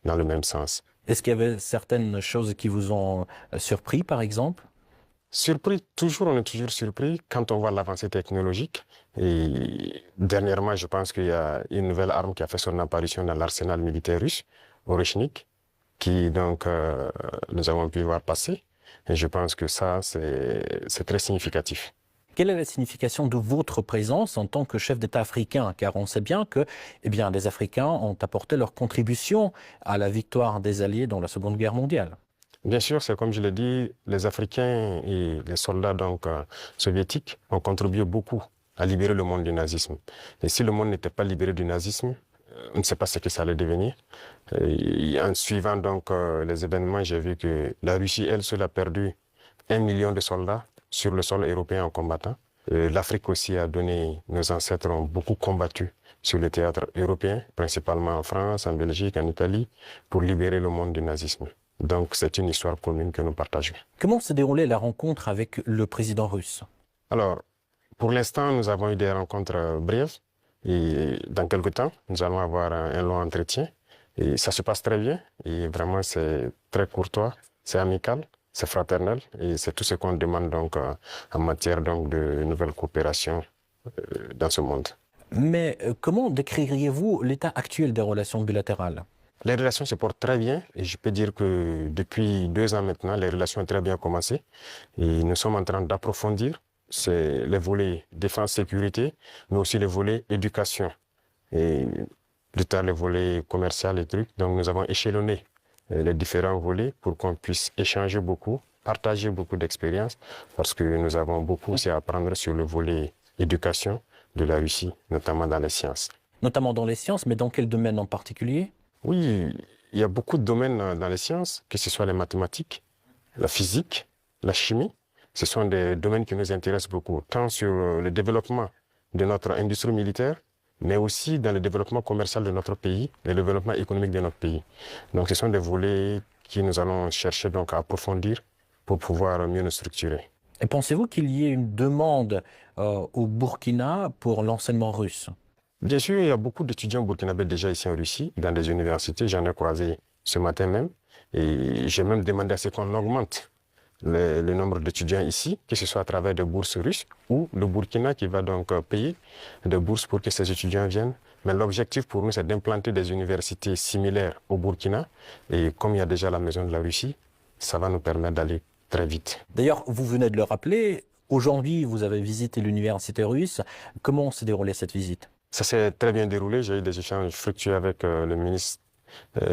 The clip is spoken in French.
dans le même sens. Est-ce qu'il y avait certaines choses qui vous ont surpris, par exemple? Surpris, toujours, on est toujours surpris quand on voit l'avancée technologique. Et dernièrement, je pense qu'il y a une nouvelle arme qui a fait son apparition dans l'arsenal militaire russe, Oreshnik, qui donc nous avons pu voir passer. Et je pense que ça, c'est très significatif. Quelle est la signification de votre présence en tant que chef d'État africain? Car on sait bien que les Africains ont apporté leur contribution à la victoire des Alliés dans la Seconde Guerre mondiale. Bien sûr, c'est comme je l'ai dit, les Africains et les soldats donc, soviétiques ont contribué beaucoup à libérer le monde du nazisme. Et si le monde n'était pas libéré du nazisme, on ne sait pas ce que ça allait devenir. Et en suivant donc les événements, j'ai vu que la Russie, elle seule, a perdu 1 million de soldats sur le sol européen en combattant. L'Afrique aussi a donné, nos ancêtres ont beaucoup combattu sur le théâtre européen, principalement en France, en Belgique, en Italie, pour libérer le monde du nazisme. Donc c'est une histoire commune que nous partageons. Comment s'est déroulée la rencontre avec le président russe? Alors, pour l'instant, nous avons eu des rencontres brèves et dans quelques temps, nous allons avoir un long entretien. Et ça se passe très bien et vraiment c'est très courtois, c'est amical, c'est fraternel et c'est tout ce qu'on demande donc en matière donc de nouvelles coopérations dans ce monde. Mais comment décririez-vous l'état actuel des relations bilatérales? Les relations se portent très bien et je peux dire que depuis 2 ans maintenant, les relations ont très bien commencé et nous sommes en train d'approfondir les volets défense-sécurité, mais aussi les volets éducation et plus tard les volets commercial et trucs. Donc nous avons échelonné les différents volets pour qu'on puisse échanger beaucoup, partager beaucoup d'expériences parce que nous avons beaucoup aussi à apprendre sur le volet éducation de la Russie, notamment dans les sciences. Notamment dans les sciences, mais dans quel domaine en particulier? Oui, il y a beaucoup de domaines dans les sciences, que ce soit les mathématiques, la physique, la chimie. Ce sont des domaines qui nous intéressent beaucoup, tant sur le développement de notre industrie militaire, mais aussi dans le développement commercial de notre pays, le développement économique de notre pays. Donc ce sont des volets que nous allons chercher donc à approfondir pour pouvoir mieux nous structurer. Et pensez-vous qu'il y ait une demande au Burkina pour l'enseignement russe? Bien sûr, il y a beaucoup d'étudiants burkinabés déjà ici en Russie, dans des universités. J'en ai croisé ce matin même. Et j'ai même demandé à ce qu'on augmente le nombre d'étudiants ici, que ce soit à travers des bourses russes ou le Burkina qui va donc payer des bourses pour que ces étudiants viennent. Mais l'objectif pour nous, c'est d'implanter des universités similaires au Burkina. Et comme il y a déjà la maison de la Russie, ça va nous permettre d'aller très vite. D'ailleurs, vous venez de le rappeler, aujourd'hui vous avez visité l'université russe. Comment s'est déroulée cette visite? Ça s'est très bien déroulé. J'ai eu des échanges fructueux avec le ministre